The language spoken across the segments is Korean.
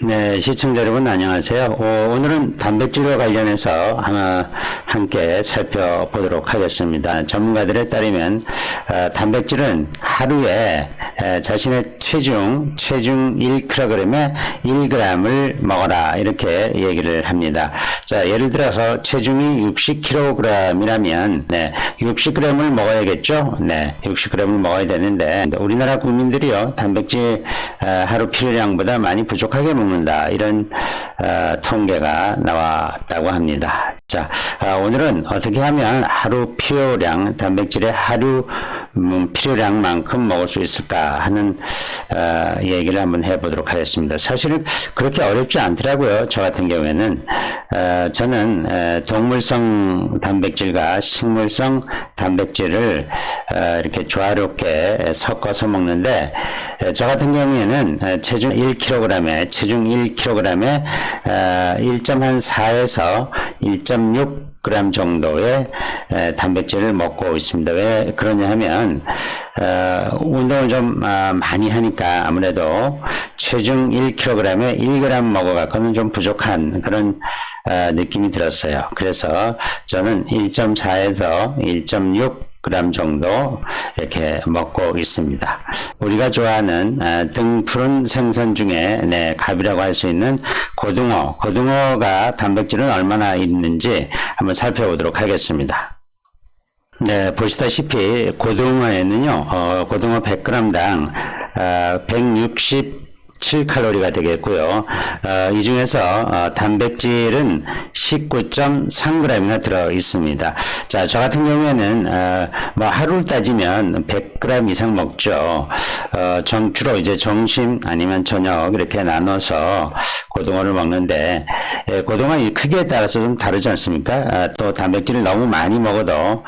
네, 시청자 여러분 안녕하세요. 오늘은 단백질과 관련해서 함께 살펴보도록 하겠습니다. 전문가들에 따르면 단백질은 하루에 자신의 체중 1kg에 1g을 먹어라 이렇게 얘기를 합니다. 자, 예를 들어서 체중이 60kg이라면 60g을 먹어야겠죠. 네, 60g을 먹어야 되는데 우리나라 국민들이요 단백질 하루 필요량보다 많이 부족하게 먹는다 이런 통계가 나왔다고 합니다. 자, 오늘은 어떻게 하면 하루 필요량 단백질의 하루 필요량만큼 먹을 수 있을까 하는 얘기를 한번 해보도록 하겠습니다. 사실은 그렇게 어렵지 않더라고요. 저 같은 경우에는 저는 동물성 단백질과 식물성 단백질을 이렇게 조화롭게 섞어서 먹는데 저 같은 경우에는 체중 1kg에 1.4에서 1.6g 정도의 단백질을 먹고 있습니다. 왜 그러냐 하면 운동을 좀 많이 하니까 아무래도 체중 1kg에 1g 먹어갖고는 좀 부족한 그런 느낌이 들었어요. 그래서 저는 1.4에서 1.6g 정도 이렇게 먹고 있습니다. 우리가 좋아하는 등푸른 생선 중에 갑이라고 할 수 있는 고등어가 단백질은 얼마나 있는지 한번 살펴보도록 하겠습니다. 네, 보시다시피 고등어에는요, 고등어 100g당 167칼로리가 되겠고요. 이 중에서 단백질은 19.3g이나 들어 있습니다. 자, 저 같은 경우에는 뭐 하루를 따지면 100g 이상 먹죠. 주로 이제 점심 아니면 저녁 이렇게 나눠서 고등어를 먹는데 고등어의 크기에 따라서 좀 다르지 않습니까? 또 단백질을 너무 많이 먹어도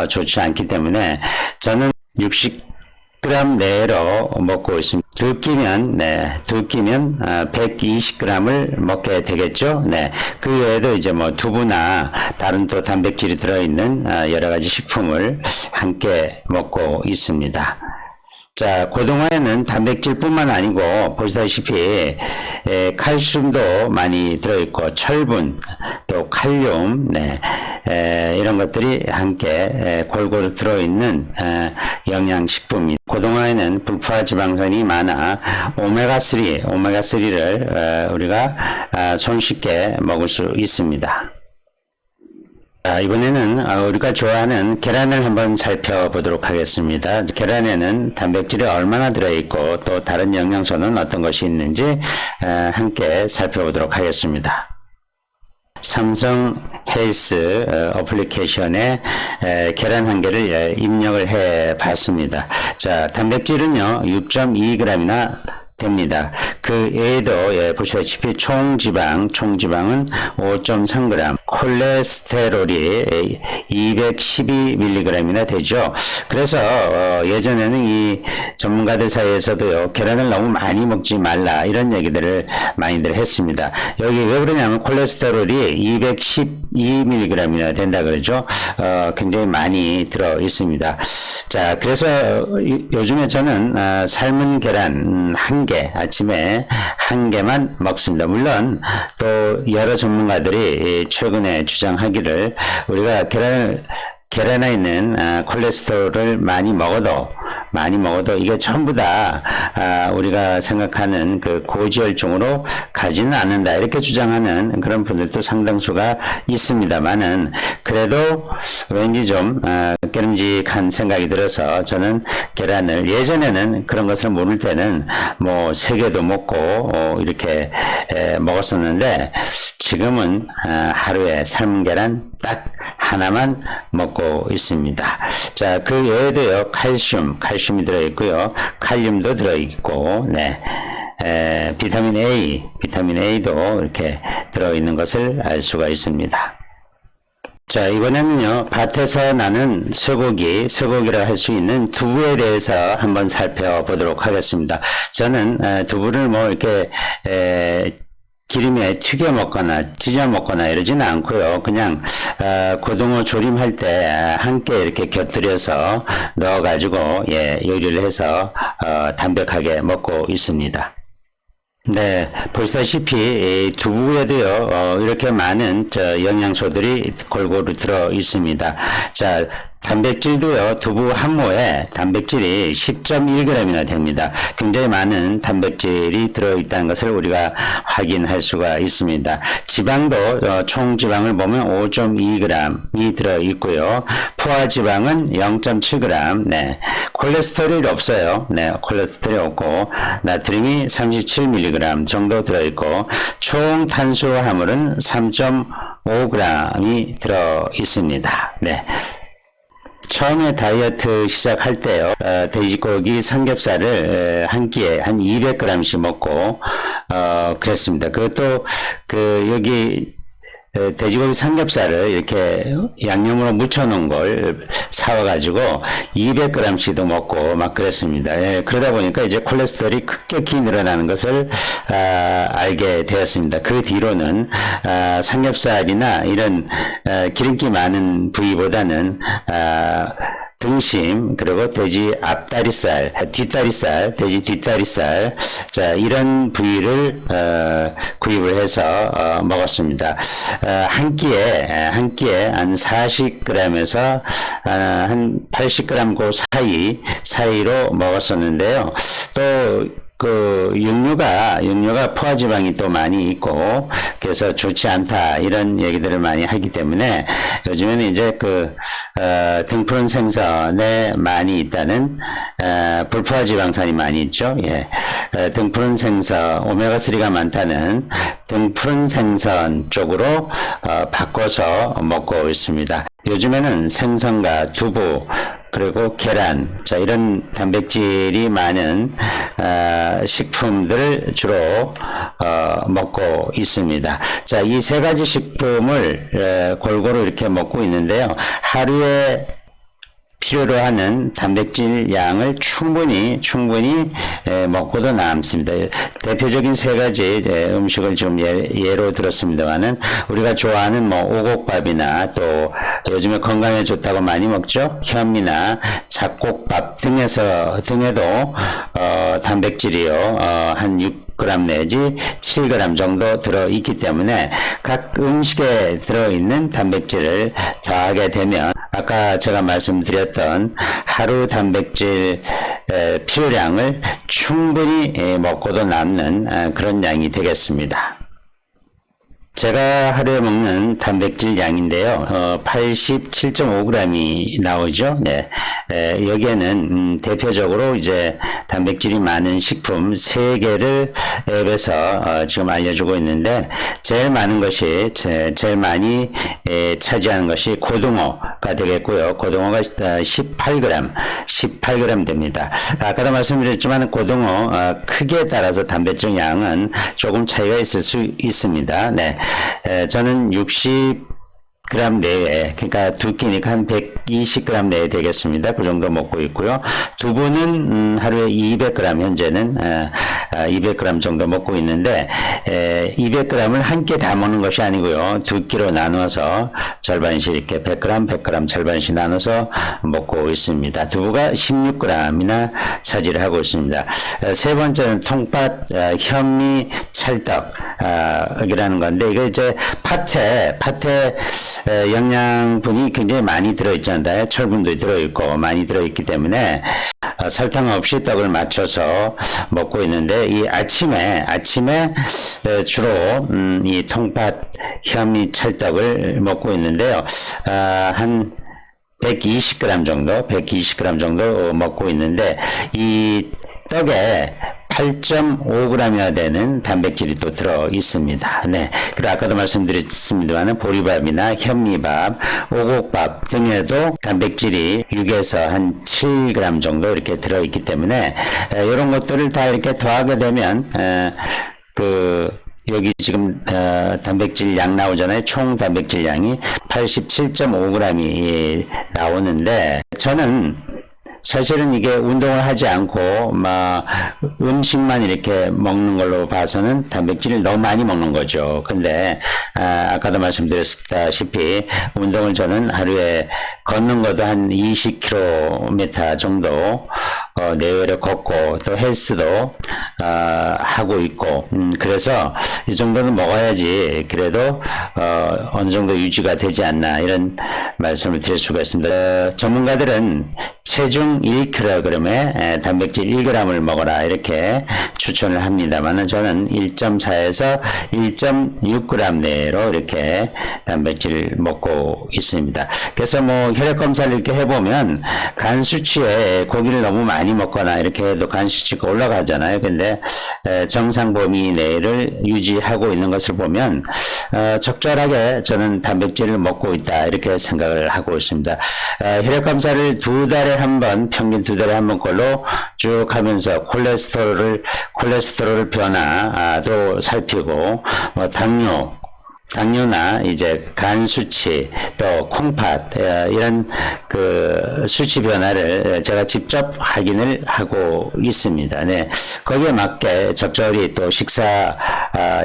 좋지 않기 때문에 저는 60g 내로 먹고 있습니다. 두 끼면 120g을 먹게 되겠죠. 네. 그 외에도 이제 뭐 두부나 다른 또 단백질이 들어있는 여러 가지 식품을 함께 먹고 있습니다. 자, 고등어에는 단백질뿐만 아니고 보시다시피 칼슘도 많이 들어있고 철분, 또 칼륨, 이런 것들이 함께 골고루 들어있는 영양식품입니다. 고등어에는 불포화 지방산이 많아 오메가3를 우리가 손쉽게 먹을 수 있습니다. 자, 이번에는 우리가 좋아하는 계란을 한번 살펴보도록 하겠습니다. 계란에는 단백질이 얼마나 들어있고 또 다른 영양소는 어떤 것이 있는지 함께 살펴보도록 하겠습니다. 삼성 헬스 어플리케이션에 계란 한 개를 입력을 해 봤습니다. 자, 단백질은요 6.2g이나 됩니다. 그 외에도 보시다시피 총지방은 5.3g, 콜레스테롤이 212mg이나 되죠. 그래서 예전에는 이 전문가들 사이에서도요 계란을 너무 많이 먹지 말라 이런 얘기들을 많이들 했습니다. 여기 왜 그러냐면 콜레스테롤이 212mg이나 된다 그러죠. 굉장히 많이 들어 있습니다. 자, 그래서 요즘에 저는 삶은 계란 한 개, 아침에 한 개만 먹습니다. 물론 또 여러 전문가들이 최근에 주장하기를 우리가 계란에 있는 콜레스테롤을 많이 먹어도 이게 전부 다 우리가 생각하는 그 고지혈증으로 가지는 않는다 이렇게 주장하는 그런 분들도 상당수가 있습니다만은 그래도 왠지 좀 깨름직한 생각이 들어서 저는 계란을 예전에는 그런 것을 모를 때는 뭐 3개도 먹고 이렇게 먹었었는데 지금은 하루에 삶은 계란 딱 하나만 먹고 있습니다. 자, 그 외에도요 칼슘이 들어있고요, 칼륨도 들어있고, 비타민 A도 이렇게 들어있는 것을 알 수가 있습니다. 자, 이번에는요 밭에서 나는 쇠고기라 할 수 있는 두부에 대해서 한번 살펴보도록 하겠습니다. 저는 두부를 뭐 이렇게 기름에 튀겨 먹거나 찢어 먹거나 이러지는 않고요. 그냥 고등어 조림할 때 함께 이렇게 곁들여서 넣어가지고 요리를 해서 담백하게 먹고 있습니다. 네, 보시다시피 이 두부에도요 이렇게 많은 영양소들이 골고루 들어 있습니다. 자, 단백질도요 두부 한 모에 단백질이 10.1g이나 됩니다. 굉장히 많은 단백질이 들어 있다는 것을 우리가 확인할 수가 있습니다. 지방도 총 지방을 보면 5.2g이 들어 있고요. 포화 지방은 0.7g. 네, 콜레스테롤이 없어요. 네, 콜레스테롤이 없고 나트륨이 37mg 정도 들어 있고 총 탄수화물은 3.5g이 들어 있습니다. 네. 처음에 다이어트 시작할 때요, 돼지고기 삼겹살을 한 끼에 한 200g씩 먹고, 그랬습니다. 그것도, 여기, 돼지고기 삼겹살을 이렇게 양념으로 묻혀놓은 걸 사와가지고 200g씩도 먹고 막 그랬습니다. 예, 그러다 보니까 이제 콜레스테롤이 급격히 늘어나는 것을 알게 되었습니다. 그 뒤로는 삼겹살이나 이런 기름기 많은 부위보다는 등심, 그리고 돼지 앞다리살, 뒷다리살, 돼지 뒷다리살, 자, 이런 부위를, 구입을 해서, 먹었습니다. 한 끼에 한 40g에서, 한 80g 그 사이로 먹었었는데요. 또, 육류가 포화지방이 또 많이 있고, 그래서 좋지 않다, 이런 얘기들을 많이 하기 때문에, 요즘에는 이제 등푸른 생선에 많이 있다는, 불포화지방산이 많이 있죠. 예. 등푸른 생선, 오메가3가 많다는 등푸른 생선 쪽으로, 바꿔서 먹고 있습니다. 요즘에는 생선과 두부, 그리고 계란, 자, 이런 단백질이 많은, 식품들을 주로, 먹고 있습니다. 자, 이 세 가지 식품을, 골고루 이렇게 먹고 있는데요. 하루에 필요로 하는 단백질 양을 충분히 먹고도 남습니다. 대표적인 세 가지 음식을 좀 예로 들었습니다만은 우리가 좋아하는 오곡밥이나 또 요즘에 건강에 좋다고 많이 먹죠. 현미나 잡곡밥 등에도 단백질이요 한 6g 내지 7g 정도 들어있기 때문에 각 음식에 들어있는 단백질을 더하게 되면 아까 제가 말씀드렸던 하루 단백질 필요량을 충분히 먹고도 남는 그런 양이 되겠습니다. 제가 하루에 먹는 단백질 양인데요. 87.5g이 나오죠. 네. 여기에는 대표적으로 이제 단백질이 많은 식품 3개를 앱에서 지금 알려주고 있는데 제일 많은 것이 제일 많이 차지하는 것이 고등어가 되겠고요. 고등어가 18g 됩니다. 아까도 말씀드렸지만 고등어 크기에 따라서 단백질 양은 조금 차이가 있을 수 있습니다. 네. 저는 60g 내에, 그러니까 두 끼니까 한 120g 내에 되겠습니다. 그 정도 먹고 있고요. 두부는 하루에 200g, 현재는 200g 정도 먹고 있는데 200g을 한 끼 다 먹는 것이 아니고요. 두 끼로 나눠서 절반씩 이렇게 100g 절반씩 나눠서 먹고 있습니다. 두부가 16g이나 차지를 하고 있습니다. 세 번째는 통팥, 현미, 찰떡이라는 건데 이거 이제 팥에 영양분이 굉장히 많이 들어있잖아요. 철분도 들어있고 많이 들어있기 때문에 설탕 없이 떡을 맞춰서 먹고 있는데 이 아침에 주로 이 통팥, 현미, 찰떡을 먹고 있는데요. 한 120g 정도 먹고 있는데 이 떡에 8.5g이나 되는 단백질이 또 들어 있습니다. 네. 그리고 아까도 말씀드렸습니다만 보리밥이나 현미밥, 오곡밥 등에도 단백질이 6에서 한 7g 정도 이렇게 들어 있기 때문에 이런 것들을 다 이렇게 더하게 되면 여기 지금 단백질 양 나오잖아요. 총 단백질 양이 87.5g이 나오는데 저는 사실은 이게 운동을 하지 않고 음식만 이렇게 먹는 걸로 봐서는 단백질을 너무 많이 먹는 거죠. 근데 아까도 말씀드렸다시피 운동을 저는 하루에 걷는 것도 한 20km 정도 내외로 걷고 또 헬스도 하고 있고 그래서 이 정도는 먹어야지 그래도 어느 정도 유지가 되지 않나 이런 말씀을 드릴 수가 있습니다. 전문가들은 체중 1kg에 단백질 1g을 먹어라 이렇게 추천을 합니다만 저는 1.4에서 1.6g 내로 이렇게 단백질을 먹고 있습니다. 그래서 뭐 혈액 검사를 이렇게 해보면 간 수치에 고기를 너무 많이 먹거나 이렇게 해도 간 수치가 올라가잖아요. 근데 정상 범위 내를 유지하고 있는 것을 보면 적절하게 저는 단백질을 먹고 있다 이렇게 생각을 하고 있습니다. 혈액 검사를 2달에 한 번, 평균 2달에 한 번 걸로 쭉 하면서 콜레스테롤 변화도 살피고 뭐 당뇨나 이제 간 수치 또 콩팥 이런 그 수치 변화를 제가 직접 확인을 하고 있습니다. 네. 거기에 맞게 적절히 또 식사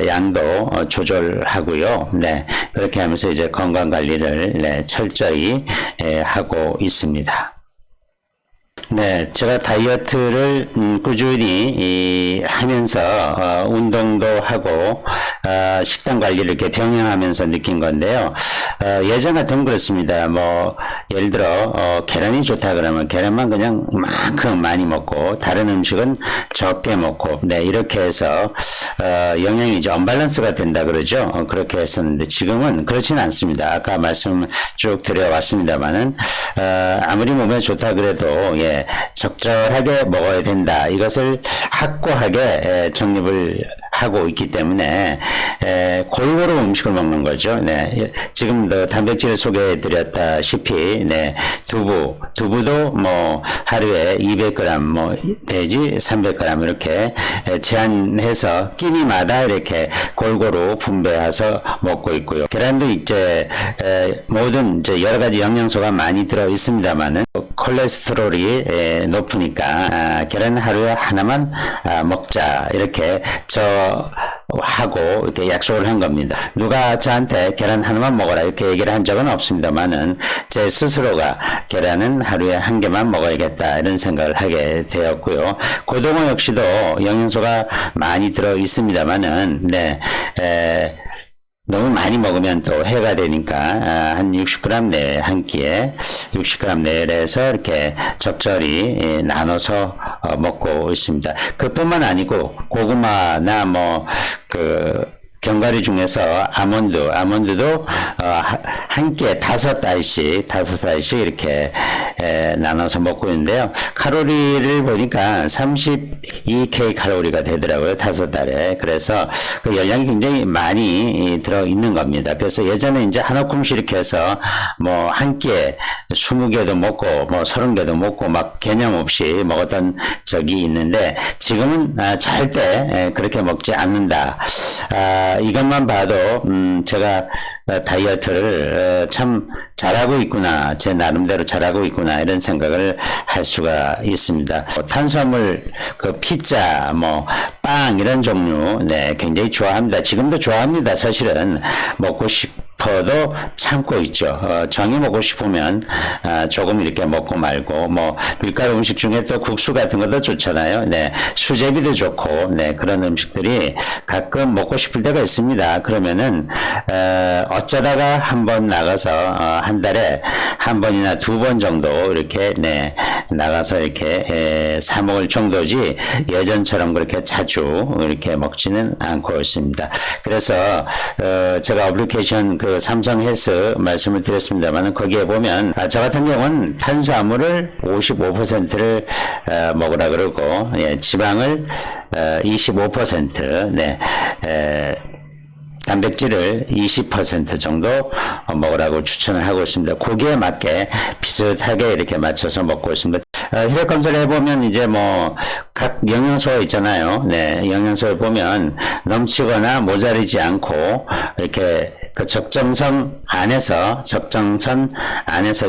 양도 조절하고요. 네. 그렇게 하면서 이제 건강 관리를 철저히 하고 있습니다. 네, 제가 다이어트를 꾸준히 하면서 운동도 하고 식단 관리를 이렇게 병행하면서 느낀 건데요. 예전 같으면 그렇습니다. 뭐 예를 들어 계란이 좋다 그러면 계란만 그냥 만큼 많이 먹고 다른 음식은 적게 먹고 네 이렇게 해서 영양이 이제 언밸런스가 된다 그러죠. 그렇게 했었는데 지금은 그렇지는 않습니다. 아까 말씀 쭉 드려왔습니다만은 아무리 몸에 좋다 그래도 적절하게 먹어야 된다. 이것을 확고하게 정립을 하고 있기 때문에 골고루 음식을 먹는 거죠. 네. 지금도 단백질을 소개해 드렸다시피 네. 두부도 뭐 하루에 200g 뭐 돼지 300g 이렇게 제한해서 끼니마다 이렇게 골고루 분배해서 먹고 있고요. 계란도 이제 모든 이제 여러 가지 영양소가 많이 들어 있습니다만은 콜레스테롤이 높으니까 계란 하루에 하나만 먹자 이렇게 하고 이렇게 약속을 한 겁니다. 누가 저한테 계란 하나만 먹어라 이렇게 얘기를 한 적은 없습니다만은 제 스스로가 계란은 하루에 한 개만 먹어야겠다 이런 생각을 하게 되었고요. 고등어 역시도 영양소가 많이 들어 있습니다만은 너무 많이 먹으면 또 해가 되니까 한 60g 내에 한 끼에 60g 내에서 이렇게 적절히 나눠서 먹고 있습니다. 그뿐만 아니고 고구마나 뭐 견과류 중에서 아몬드도 한 끼에 5알씩 이렇게 나눠서 먹고 있는데요. 칼로리를 보니까 32 칼로리가 되더라고요. 5알에. 그래서 그 열량이 굉장히 많이 들어 있는 겁니다. 그래서 예전에 이제 한 움큼씩 이렇게 해서 뭐 한 끼에 20개도 먹고 뭐 30개도 먹고 막 개념 없이 먹었던 적이 있는데 지금은 절대 그렇게 먹지 않는다. 이것만 봐도 제가 다이어트를 참 잘하고 있구나, 제 나름대로 잘하고 있구나 이런 생각을 할 수가 있습니다. 탄수화물, 피자, 빵 이런 종류 굉장히 좋아합니다. 지금도 좋아합니다. 사실은 먹고 싶어도 참고 있죠. 정이 먹고 싶으면 조금 이렇게 먹고 말고 밀가루 음식 중에 또 국수 같은 것도 좋잖아요. 수제비도 좋고 그런 음식들이 가끔 먹고 싶을 때가 있습니다. 그러면은 어쩌다가 한번 나가서 한 달에 한 번이나 2번 정도 이렇게 나가서 이렇게 사 먹을 정도지 예전처럼 그렇게 자주 이렇게 먹지는 않고 있습니다. 그래서 제가 어플리케이션 삼성 헬스 말씀을 드렸습니다만 거기에 보면 저 같은 경우는 탄수화물을 55%를 먹으라 그러고 지방을 25% 단백질을 20% 정도 먹으라고 추천을 하고 있습니다. 거기에 맞게 비슷하게 이렇게 맞춰서 먹고 있습니다. 혈액 검사를 해보면 이제 각 영양소가 있잖아요. 영양소를 보면 넘치거나 모자르지 않고 이렇게 적정선 안에서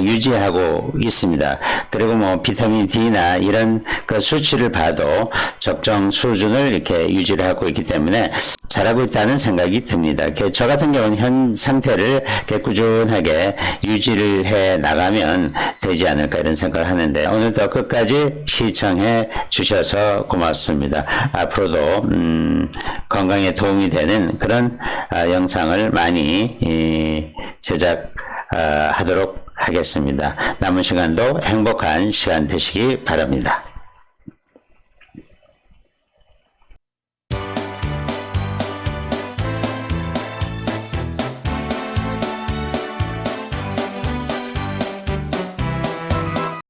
유지하고 있습니다. 그리고 비타민 D나 이런 수치를 봐도 적정 수준을 이렇게 유지를 하고 있기 때문에 잘하고 있다는 생각이 듭니다. 저 같은 경우는 현 상태를 꾸준하게 유지를 해 나가면 되지 않을까 이런 생각을 하는데 오늘도 끝까지 시청해 주셔서 고맙습니다. 앞으로도 건강에 도움이 되는 그런 영상을 많이 제작하도록 하겠습니다. 남은 시간도 행복한 시간 되시기 바랍니다.